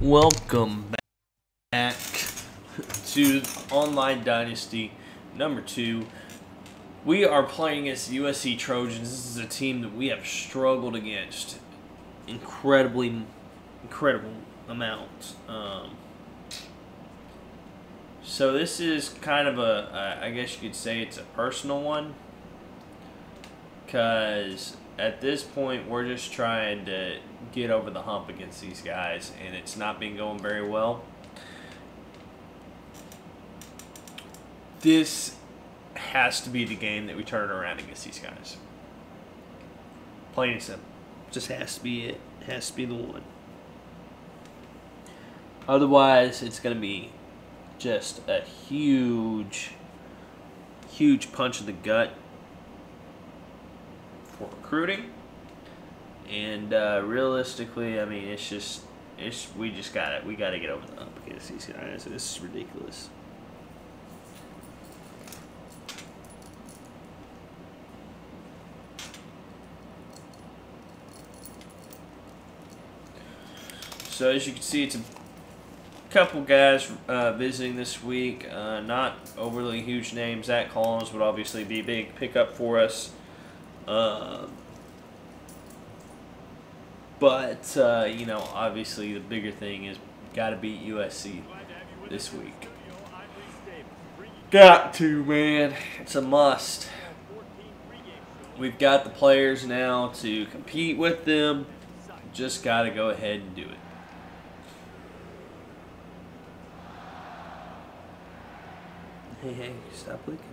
Welcome back to Online Dynasty number 2. We are playing as the USC Trojans. This is a team that we have struggled against incredible amount. So this is kind of I guess you could say it's a personal one, because at this point we're just trying to get over the hump against these guys, and it's not been going very well. This has to be the game that we turn around against these guys. Plain and simple. Just has to be it. It has to be the one. Otherwise, it's going to be just a huge punch in the gut for recruiting. And realistically, I mean, we gotta get over the hump against these guys. This is ridiculous. So as you can see, it's a couple guys visiting this week. Not overly huge names. Zach Collins would obviously be a big pickup for us. But, you know, obviously the bigger thing is got to beat USC this week. Got to, man. It's a must. We've got the players now to compete with them. Just got to go ahead and do it. Hey, stop licking.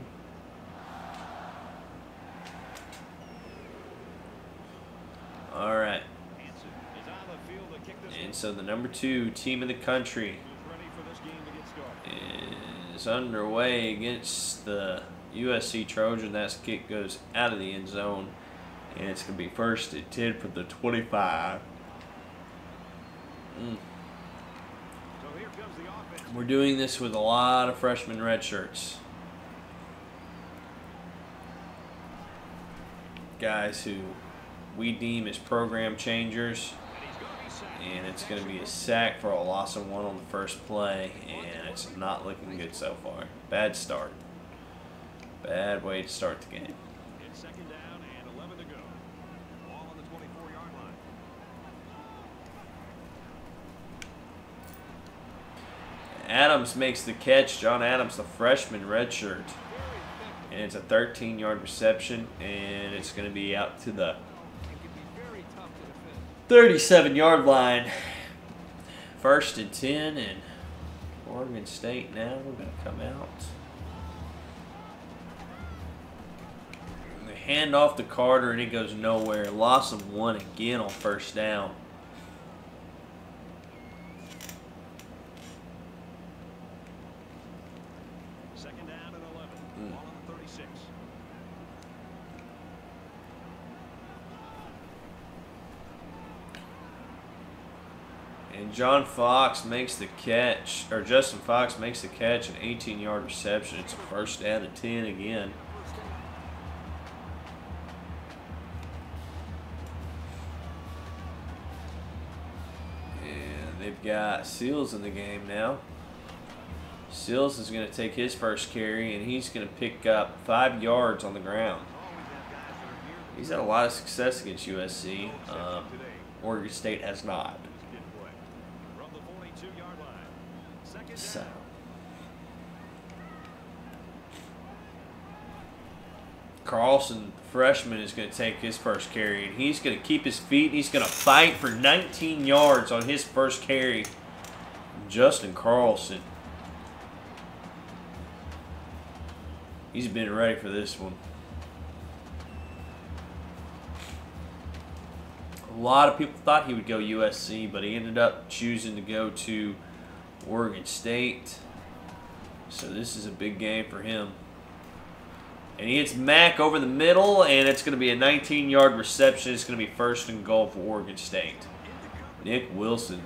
All right. And so the number 2 team in the country is underway against the USC Trojan. That kick goes out of the end zone, and it's going to be first and 10 for the 25. We're doing this with a lot of freshman red shirts. Guys who we deem as program changers. And it's going to be a sack for a loss of 1 on the first play, and it's not looking good so far. Bad start. Bad way to start the game. It's second down and 11 to go. Ball on the 24-yard line. Adams makes the catch. John Adams, the freshman redshirt. And it's a 13-yard reception, and it's going to be out to the 37-yard line. First and 10, and Oregon State now we're going to come out. They hand off to Carter, and it goes nowhere. Loss of 1 again on first down. Second down and 11. Ball on the 36. And John Fox makes the catch, or Justin Fox makes the catch, an 18-yard reception. It's a first down and 10 again. And they've got Seals in the game now. Seals is going to take his first carry, and he's going to pick up 5 yards on the ground. He's had a lot of success against USC. Oregon State has not. So Carlson, freshman, is going to take his first carry, and he's going to keep his feet, and he's going to fight for 19 yards on his first carry. Justin Carlson. He's been ready for this one. A lot of people thought he would go USC, but he ended up choosing to go to Oregon State. So this is a big game for him. And he hits Mack over the middle, and it's going to be a 19-yard reception. It's going to be first and goal for Oregon State. Nick Wilson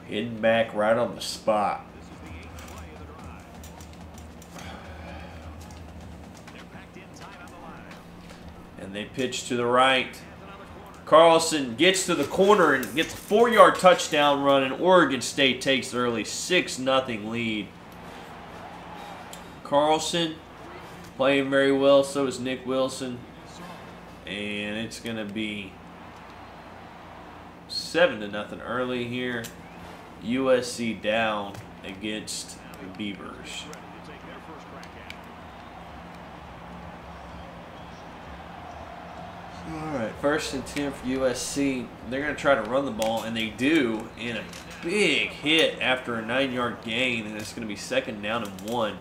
hitting Mack right on the spot. And they pitch to the right. Carlson gets to the corner and gets a 4-yard touchdown run, and Oregon State takes the early 6-0 lead. Carlson playing very well, so is Nick Wilson. And it's going to be 7-0 early here. USC down against the Beavers. Alright, 1st and 10 for USC. They're going to try to run the ball, and they do, in a big hit after a 9-yard gain, and it's going to be 2nd down and 1.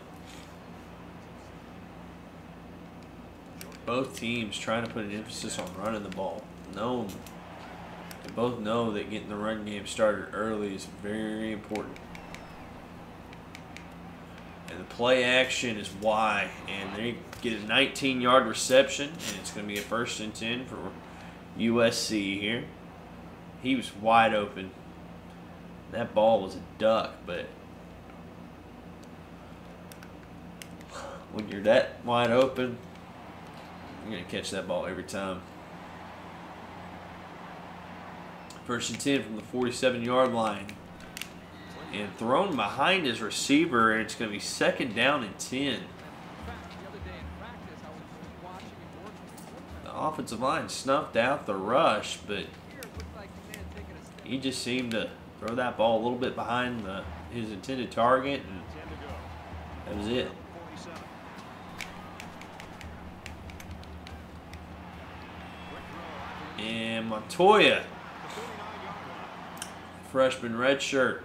Both teams trying to put an emphasis on running the ball. They both know that getting the run game started early is very important. And the play action is why. And they get a 19-yard reception, and it's going to be a 1st and 10 for USC here. He was wide open. That ball was a duck, but when you're that wide open, you're going to catch that ball every time. 1st and 10 from the 47-yard line. And thrown behind his receiver, and it's going to be 2nd down and 10. The offensive line snuffed out the rush, but he just seemed to throw that ball a little bit behind his intended target, and that was it. And Montoya, freshman redshirt,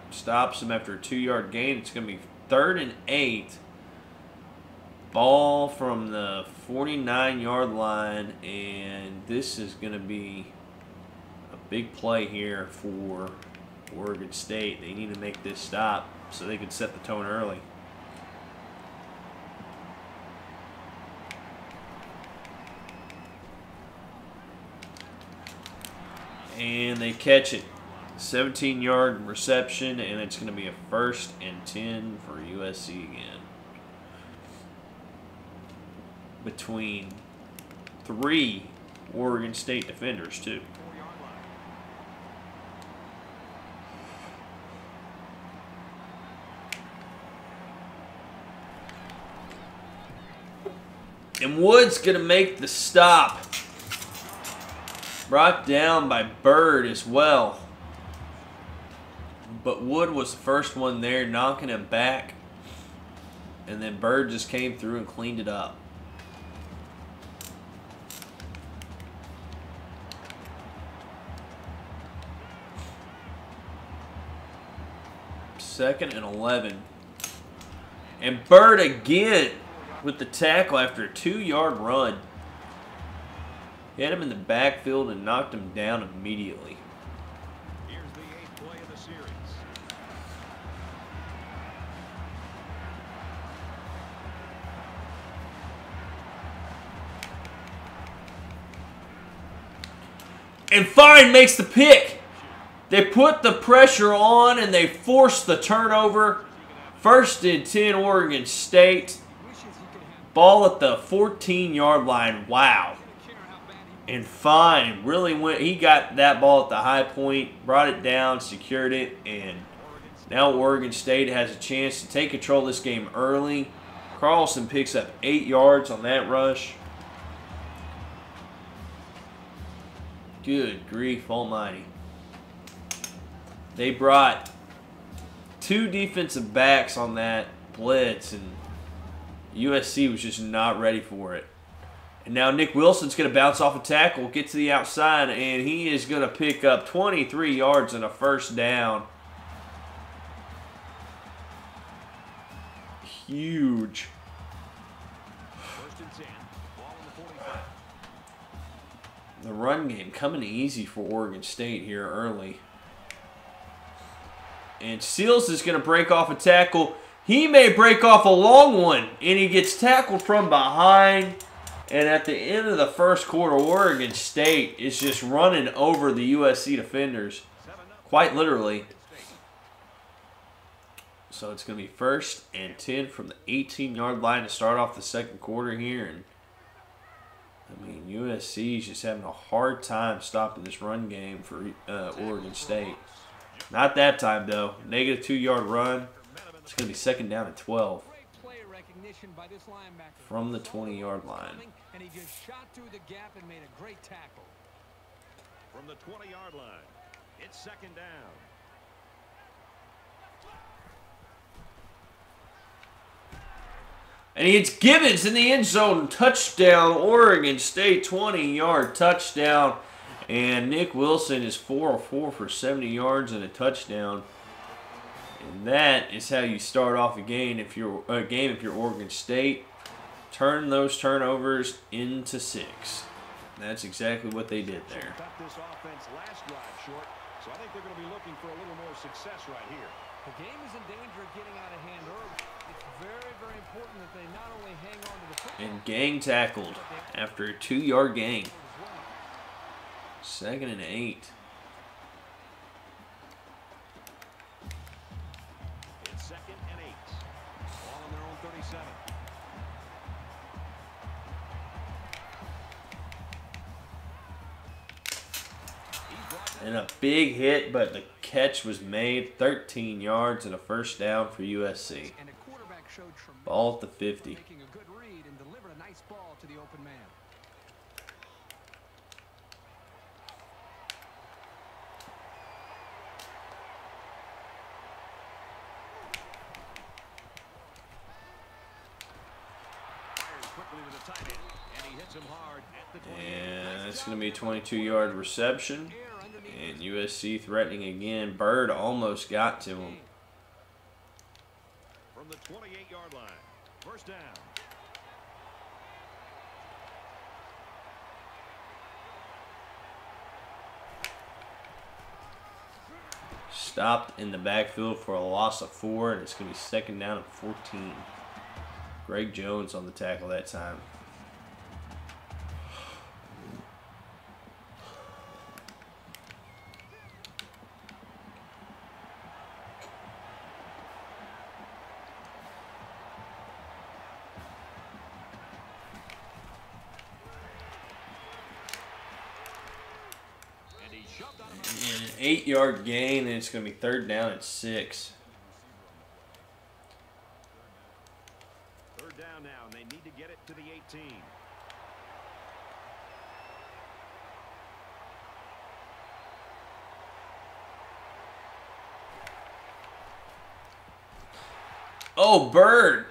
stops him after a 2-yard gain. It's going to be 3rd and 8. Ball from the 49-yard line, and this is going to be a big play here for Oregon State. They need to make this stop so they can set the tone early. And they catch it. 17-yard reception, and it's going to be a 1st and 10 for USC again. Between 3 Oregon State defenders, too. And Wood's going to make the stop. Brought down by Bird as well. But Wood was the first one there, knocking him back. And then Bird just came through and cleaned it up. Second and 11. And Bird again with the tackle after a 2-yard run. He had him in the backfield and knocked him down immediately. Here's the 8th play of the series. And Fine makes the pick. They put the pressure on and they force the turnover. 1st and 10 Oregon State. Ball at the 14-yard line. Wow. And Fine really went. He got that ball at the high point, brought it down, secured it, and now Oregon State has a chance to take control of this game early. Carlson picks up 8 yards on that rush. Good grief almighty. They brought 2 defensive backs on that blitz, and USC was just not ready for it. And now Nick Wilson's going to bounce off a tackle, get to the outside, and he is going to pick up 23 yards and a 1st down. Huge. 1st and 10. Ball on the 45. The run game coming easy for Oregon State here early. And Seals is going to break off a tackle. He may break off a long one, and he gets tackled from behind. And at the end of the 1st quarter, Oregon State is just running over the USC defenders, quite literally. So it's going to be 1st and 10 from the 18-yard line to start off the 2nd quarter here. And I mean, USC is just having a hard time stopping this run game for Oregon State. Not that time, though. Negative 2-yard run. It's going to be second down and 12 from the 20-yard line. And he just shot through the gap and made a great tackle. From the 20-yard line, it's second down. And he hits Gibbons in the end zone. Touchdown, Oregon State, 20-yard touchdown. And Nick Wilson is 4 of 4 for 70 yards and a touchdown. And that is how you start off a game if you're Oregon State. Turn those turnovers into 6. That's exactly what they did there. This offense last drive short, so I think they're going to be looking for a little more success right here. The game is in danger of getting out of hand early. It's very, very important that they not only hang on to the football. And gang tackled after a 2-yard gain. Second and 8. It's second and 8. Ball on their own 37. And a big hit, but the catch was made. 13 yards and a first down for USC. Ball at the 50. Making a good read and delivered a nice ball to the open man. And it's going to be a 22-yard reception. And USC threatening again. Bird almost got to him. From the 28-yard line, first down. Stopped in the backfield for a loss of 4, and it's going to be second down and 14. Greg Jones on the tackle that time. And an 8-yard gain, and it's going to be third down and 6. Third down now, and they need to get it to the 18. Oh, Bird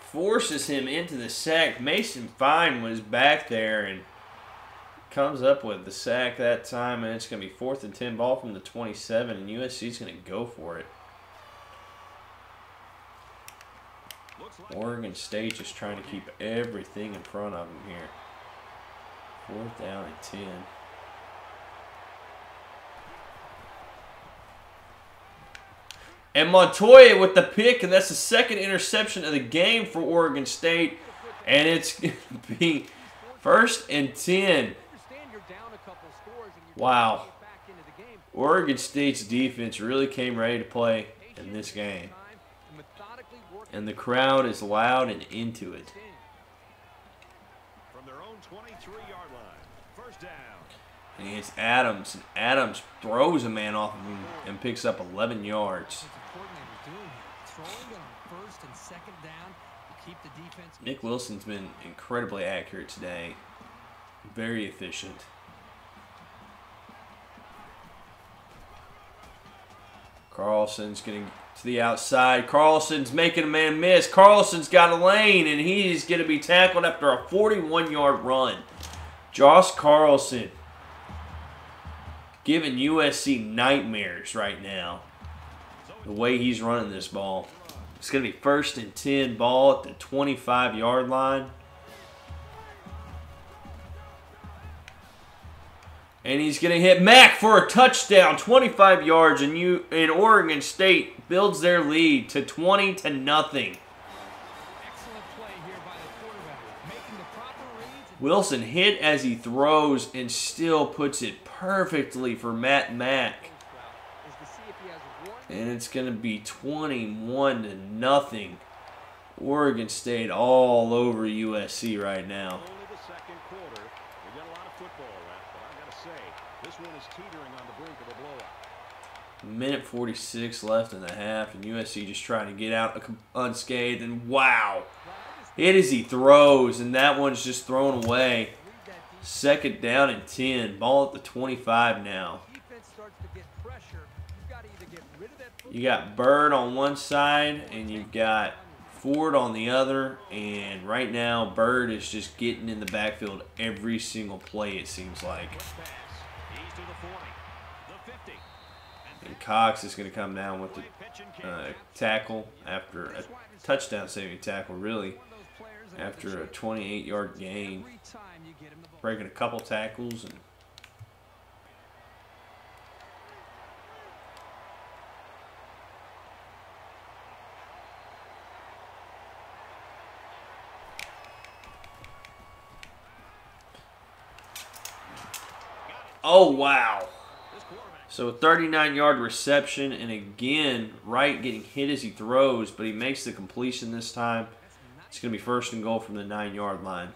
forces him into the sack. Mason Fine was back there and comes up with the sack that time, and it's going to be 4th and 10, ball from the 27, and USC's going to go for it. Oregon State just trying to keep everything in front of them here. 4th down and 10. And Montoya with the pick, and that's the second interception of the game for Oregon State. And it's going to be 1st and 10. Wow. Oregon State's defense really came ready to play in this game. And the crowd is loud and into it. From their own 23-yard line, first down. And it's Adams. And Adams throws a man off of him and picks up 11 yards. Nick Wilson's been incredibly accurate today. Very efficient. Carlson's getting to the outside. Carlson's making a man miss. Carlson's got a lane, and he's going to be tackled after a 41-yard run. Josh Carlson giving USC nightmares right now. The way he's running this ball. It's going to be 1st and 10, ball at the 25-yard line. And he's going to hit Mack for a touchdown, 25 yards, and Oregon State builds their lead to 20-0. Excellent play here by the quarterback, making the proper reads. Wilson hit as he throws and still puts it perfectly for Matt Mack. And it's going to be 21-0 Oregon State all over USC right now. Only the second quarter. We got a lot of football left, but I got to say, this one is teetering on the brink of a blowout. Minute 46 left in the half, and USC just trying to get out unscathed. And wow, hit as he throws, and that one's just thrown away. Second down and 10. Ball at the 25 now. You got Bird on one side, and you've got Ford on the other. And right now, Bird is just getting in the backfield every single play, it seems like. And Cox is going to come down with the tackle after a touchdown-saving tackle, really, after a 28-yard gain. Breaking a couple tackles. And oh, wow. So a 39-yard reception, and again, Wright getting hit as he throws, but he makes the completion this time. It's going to be first and goal from the 9-yard line.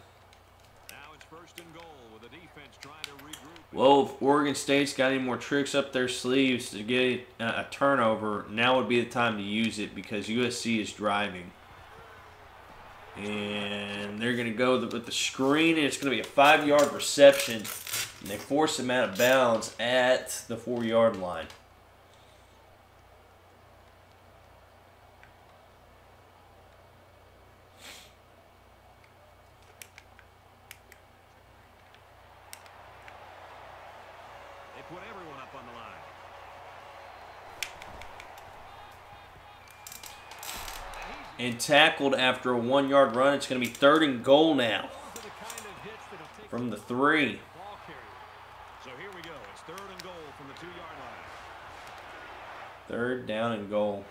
Well, if Oregon State's got any more tricks up their sleeves to get a turnover, now would be the time to use it because USC is driving. And they're going to go with the screen, and it's going to be a 5-yard reception. And they force him out of bounds at the 4-yard line. They put everyone up on the line. And tackled after a 1-yard run. It's going to be third and goal now from the 3. So here we go. It's third and goal from the 2-yard line. Third down and goal.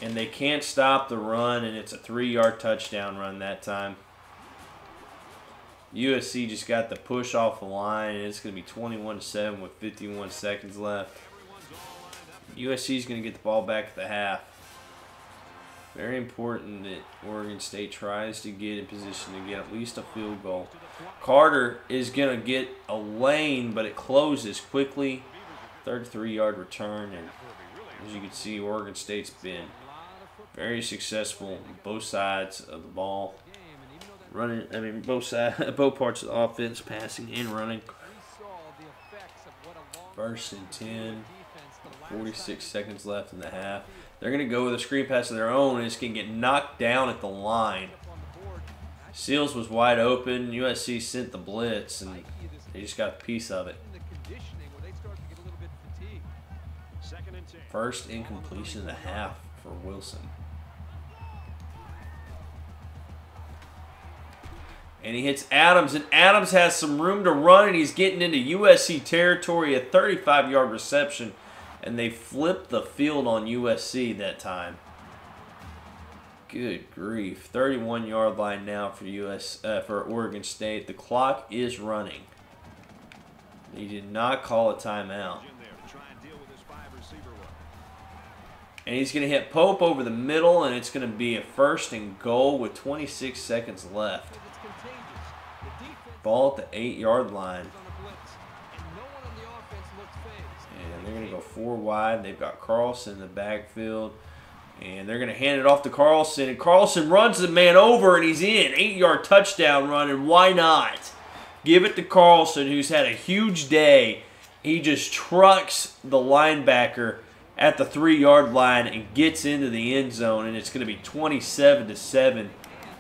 And they can't stop the run, and it's a 3-yard touchdown run that time. USC just got the push off the line, and it's going to be 21-7 with 51 seconds left. USC is going to get the ball back at the half. Very important that Oregon State tries to get in position to get at least a field goal. Carter is going to get a lane, but it closes quickly. 33-yard return, and as you can see, Oregon State's been very successful on both sides of the ball. Running, I mean, both parts of the offense, passing and running. First and 10. 46 seconds left in the half. They're going to go with a screen pass of their own, and it's going to get knocked down at the line. Seals was wide open. USC sent the blitz, and they just got a piece of it. First incompletion of the half for Wilson. And he hits Adams, and Adams has some room to run, and he's getting into USC territory, a 35-yard reception. And they flipped the field on USC that time. Good grief. 31-yard line now for Oregon State. The clock is running. He did not call a timeout. And he's going to hit Pope over the middle, and it's going to be a first and goal with 26 seconds left. Ball at the 8-yard line. And they're going to go 4 wide. They've got Carlson in the backfield. And they're going to hand it off to Carlson. And Carlson runs the man over, and he's in. 8-yard touchdown run, and why not? Give it to Carlson, who's had a huge day. He just trucks the linebacker at the 3-yard line and gets into the end zone. And it's going to be 27-7.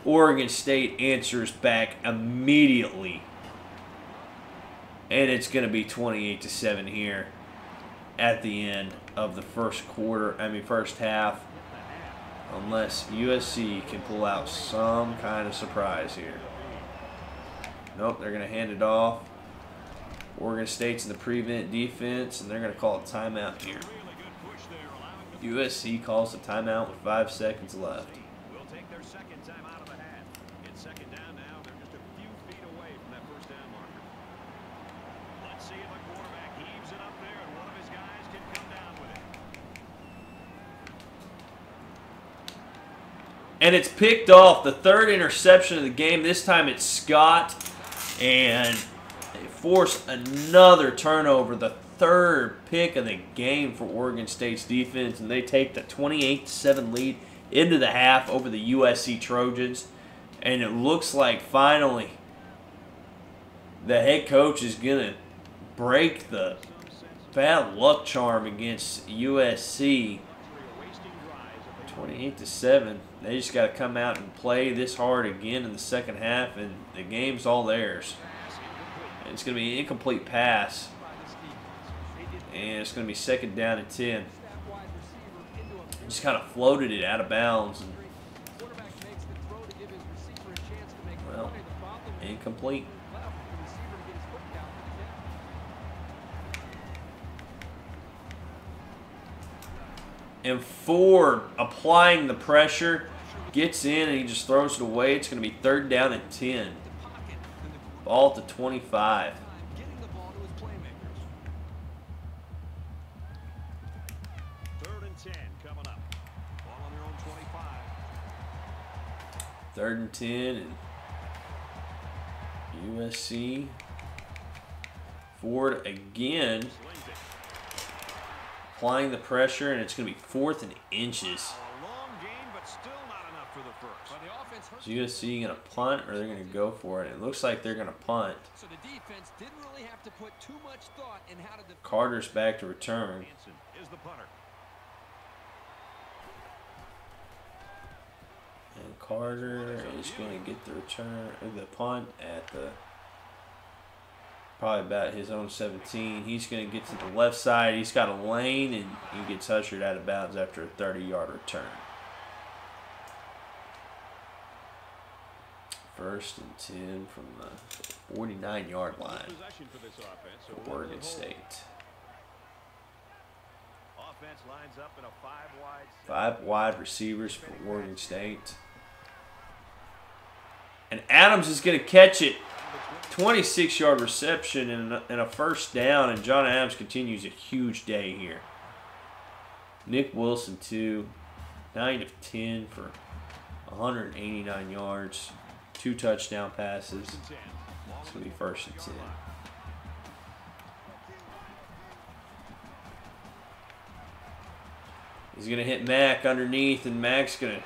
Oregon State answers back immediately. And it's going to be 28-7 here at the end of the first half, unless USC can pull out some kind of surprise here. Nope, they're going to hand it off. Oregon State's in the prevent defense, and they're going to call a timeout here. USC calls a timeout with 5 seconds left. We'll take their second time out of the half. It's second down now. They're just a few feet away from that first down marker. Let's see if a quarterback heaves it up there and one of his guys can come down with it. And it's picked off. The third interception of the game. This time it's Scott. And they force another turnover. The third pick of the game for Oregon State's defense. And they take the 28-7 lead into the half over the USC Trojans. And it looks like finally the head coach is going to break the bad luck charm against USC. 28-7. They just got to come out and play this hard again in the second half, and the game's all theirs. And it's going to be an incomplete pass, and it's going to be second down and 10. Just kind of floated it out of bounds. And, well, incomplete. And Ford, applying the pressure, gets in and he just throws it away. It's going to be third down and 10. Ball to 25. Third and 10 coming up. Ball on their own 25. Third and 10 and USC. Ford again. Applying the pressure, and it's going to be fourth and inches. Is USC going to punt, or they're going to go for it? It looks like they're going to punt. So the defense didn't really have to put too much thought in how to defend. Carter's back to return. Is the punter. And Carter is going to get the return, or the punt at the probably about his own 17. He's going to get to the left side. He's got a lane, and he gets ushered out of bounds after a 30-yard return. First and 10 from the 49-yard line for Oregon State. Offense lines up in a 5-wide. 5 wide receivers for Oregon State. And Adams is going to catch it. 26-yard reception and a first down, and John Adams continues a huge day here. Nick Wilson, too. 9 of 10 for 189 yards. 2 touchdown passes. It's going to be first and 10. He's going to hit Mack underneath, and Mack's going to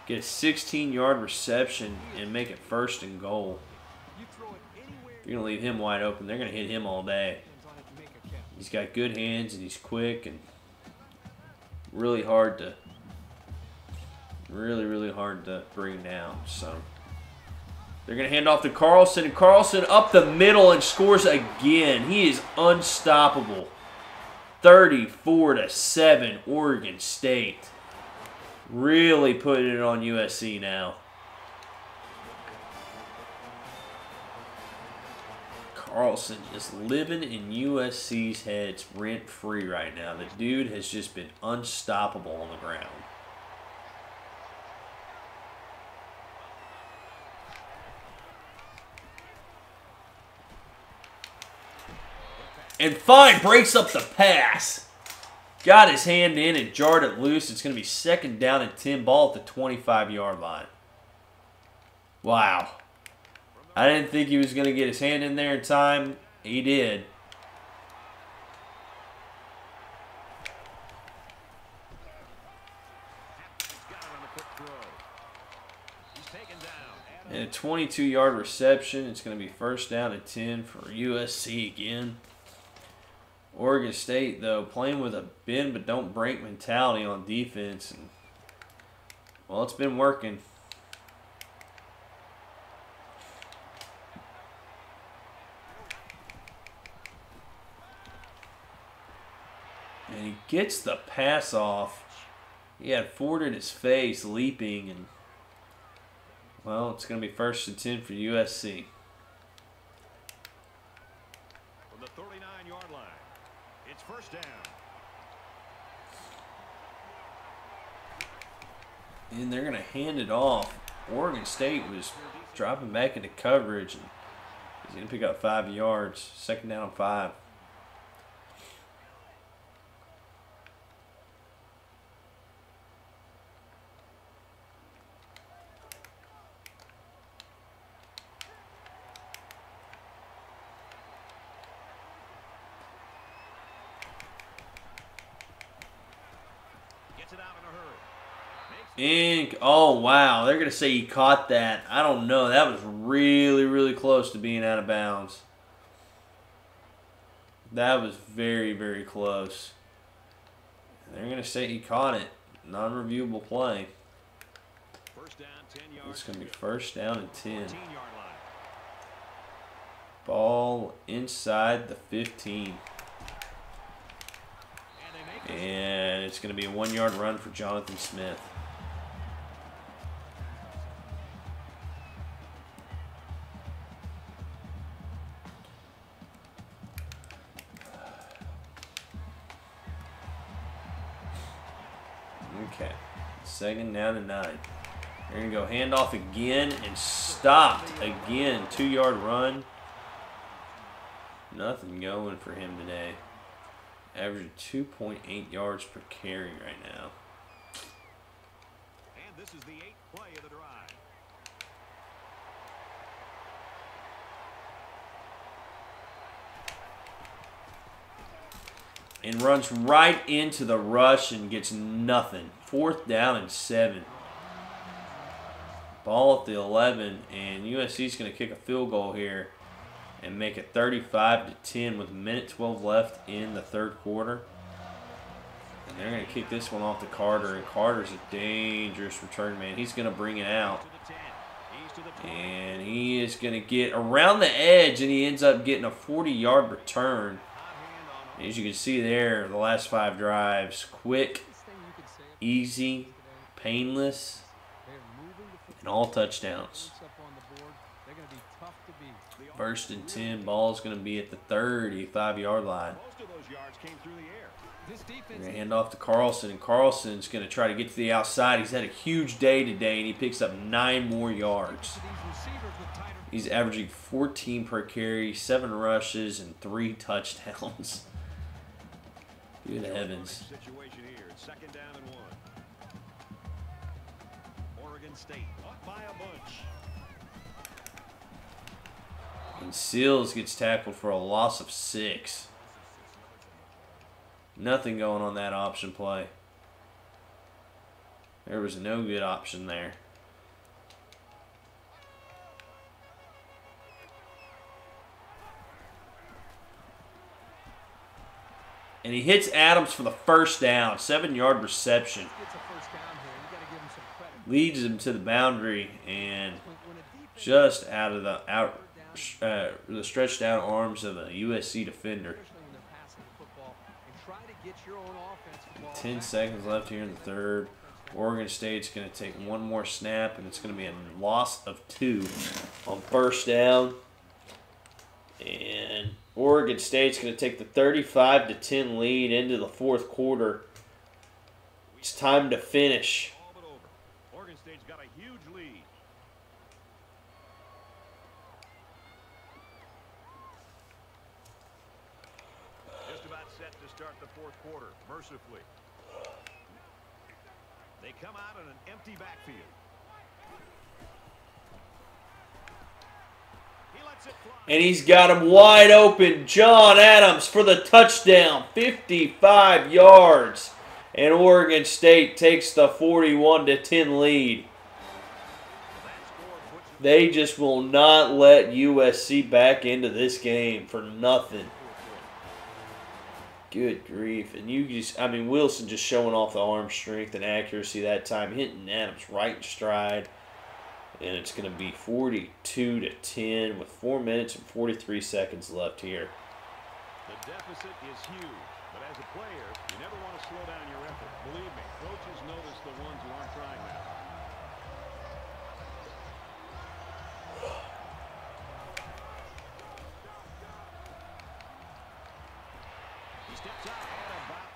get a 16-yard reception and make it first and goal. If you're going to leave him wide open, they're going to hit him all day. He's got good hands, and he's quick, and really hard to bring down. So they're going to hand off to Carlson, and Carlson up the middle and scores again. He is unstoppable. 34-7, Oregon State. Really putting it on USC now. Carlson is living in USC's heads rent-free right now. The dude has just been unstoppable on the ground. And Fine breaks up the pass. Got his hand in and jarred it loose. It's going to be second down and 10, ball at the 25-yard line. Wow. I didn't think he was going to get his hand in there in time. He did. And a 22-yard reception. It's going to be first down and 10 for USC again. Oregon State, though, playing with a bend but don't break mentality on defense. And, well, it's been working. And he gets the pass off. He had Ford in his face, leaping, and, well, it's going to be first and 10 for USC. From the 39-yard line, it's first down. And they're going to hand it off. Oregon State was dropping back into coverage, and he's going to pick up 5 yards. Second down and 5. Oh, wow. They're going to say he caught that. I don't know. That was really, really close to being out of bounds. That was very, very close. They're going to say he caught it. Non-reviewable play. It's going to be first down and 10. Ball inside the 15. And it's going to be a 1-yard run for Jonathan Smith. Okay, second down and 9. They're going to go handoff again and stopped again. 2-yard run. Nothing going for him today. Averaging 2.8 yards per carry right now. And this is the 8th play of the drive. And runs right into the rush and gets nothing. 4th down and 7. Ball at the 11, and USC is going to kick a field goal here and make it 35-10 with 1:12 left in the 3rd quarter. And they're going to kick this one off to Carter, and Carter's a dangerous return man. He's going to bring it out. And he is going to get around the edge, and he ends up getting a 40-yard return. As you can see there, the last 5 drives, quick, easy, painless, and all touchdowns. First and 10, ball is going to be at the 35-yard line. They're going to hand off to Carlson, and Carlson's going to try to get to the outside. He's had a huge day today, and he picks up 9 more yards. He's averaging 14 per carry, 7 rushes, and 3 touchdowns. Good heavens. Second down and 1. Oregon State up by a bunch. And Seals gets tackled for a loss of 6. Nothing going on that option play. There was no good option there. And he hits Adams for the first down. 7-yard reception. Leads him to the boundary and just out of the stretched out arms of a USC defender. 10 seconds left here in the 3rd. Oregon State's going to take one more snap, and it's going to be a loss of 2 on first down. And Oregon State's going to take the 35-10 lead into the 4th quarter. It's time to finish. Oregon State's got a huge lead. Just about set to start the 4th quarter, mercifully. They come out in an empty backfield. And he's got him wide open. John Adams for the touchdown. 55 yards. And Oregon State takes the 41-10 lead. They just will not let USC back into this game for nothing. Good grief. And you just, I mean, Wilson just showing off the arm strength and accuracy that time, hitting Adams right in stride. And it's going to be 42-10 with 4 minutes and 43 seconds left here. The deficit is huge, but as a player, you never want to slow down your effort. Believe me, coaches notice the ones who aren't trying now.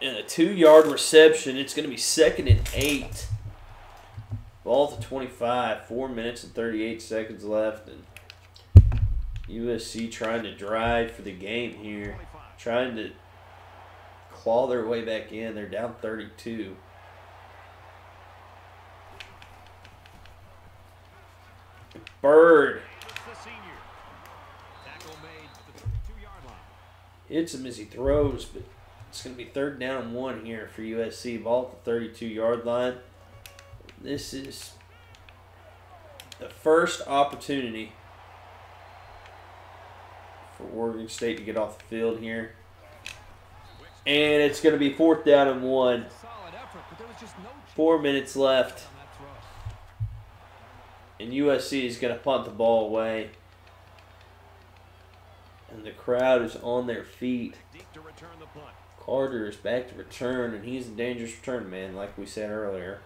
And a 2-yard reception. It's going to be 2nd and 8. Ball to 25. 4 minutes and 38 seconds left. And USC trying to drive for the game here. Trying to claw their way back in. They're down 32. Bird hits him as he throws, but It's going to be 3rd down and 1 here for USC. Ball at the 32-yard line. This is the first opportunity for Oregon State to get off the field here. And it's going to be 4th down and 1. 4 minutes left. And USC is going to punt the ball away. And the crowd is on their feet. Carter is back to return, and he's a dangerous return man, like we said earlier.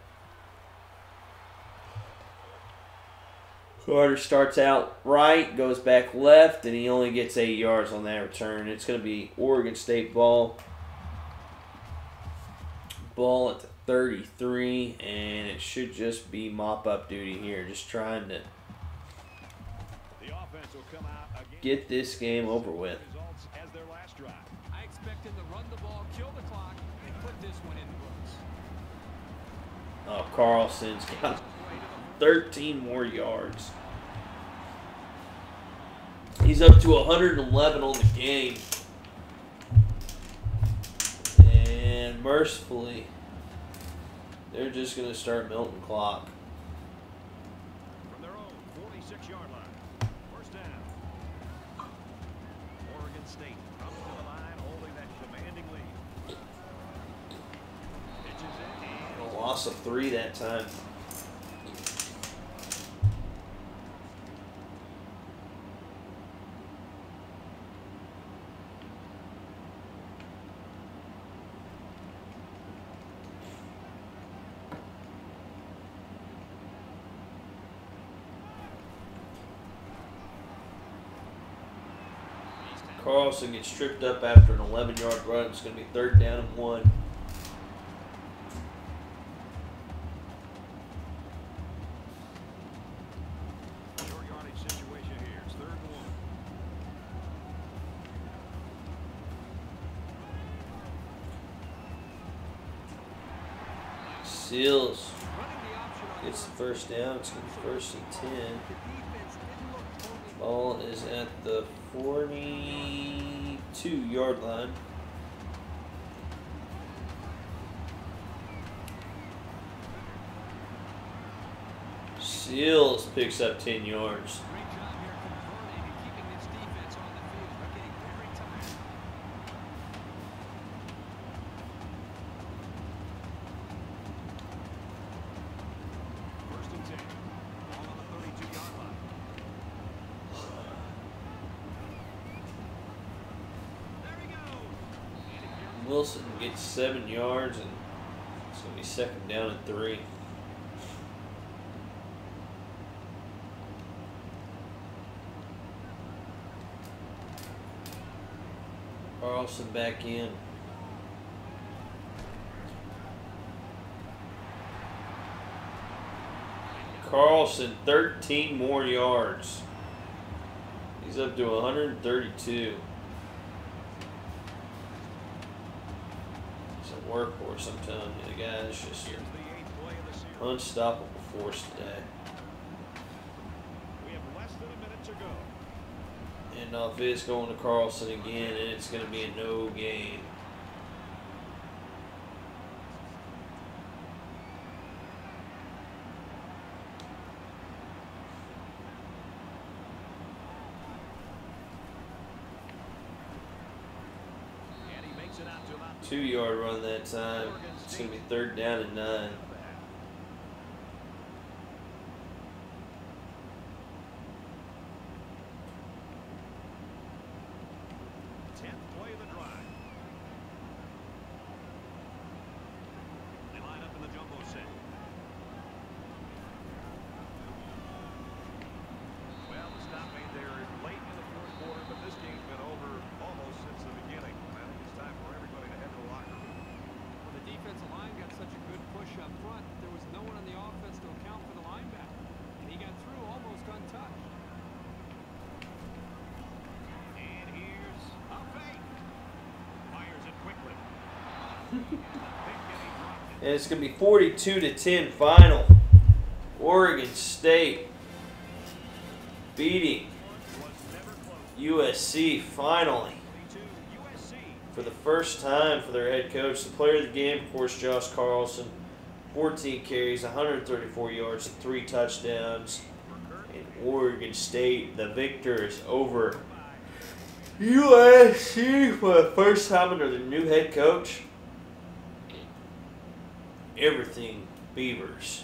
Carter starts out right, goes back left, and he only gets 8 yards on that return. It's going to be Oregon State ball. Ball at the 33, and it should just be mop-up duty here. Just trying to get this game over with. I expect him to run the ball, kill the clock, and put this one in the books. Oh, Carlson's got 13 more yards. He's up to 111 on the game. And mercifully, they're just going to start milking the clock. From their own 46-yard line. First down. Oregon State comes to the line, holding that commanding lead. Pitches it and A loss of 3 that time. Carlson gets tripped up after an 11-yard run. It's going to be 3rd down and 1. short yardage situation here. It's 3rd and 1. Seals gets the first down. It's going to be 1st and 10. Ball is at the 42-yard line. Seals picks up 10 yards. Great job here converting and keeping this defense on the field. They're getting very tired. First and 10. Ball on the 32-yard line. There he goes. Wilson gets 7 yards, and it's going to be 2nd down and 3. Carlson back in. Carlson, 13 more yards. He's up to 132. He's a workhorse, I'm telling you. The guy is just Here's the 8th play of the series. unstoppable force today. We have less than a minute to go. And off it's going to Carlson again, and it's going to be a no gain. And he makes it out to about 2-yard run that time. It's going to be 3rd down and 9. 10th play of the drive. They line up in the jumbo set. Well, the stop made there late in the 4th quarter, but this game's been over almost since the beginning. I think it's time for everybody to head to the locker room. Well, the defensive line got such a good push up front, there was no one on the offense to account for the linebacker. And he got through almost untouched. And here's a fake. Fires it quickly. And it's going to be 42-10 final. Oregon State beating USC finally. for the first time for their head coach. The player of the game, of course, Josh Carlson. 14 carries, 134 yards, and 3 touchdowns. And Oregon State, the victors over USC for the first time under the new head coach. Everything Beavers.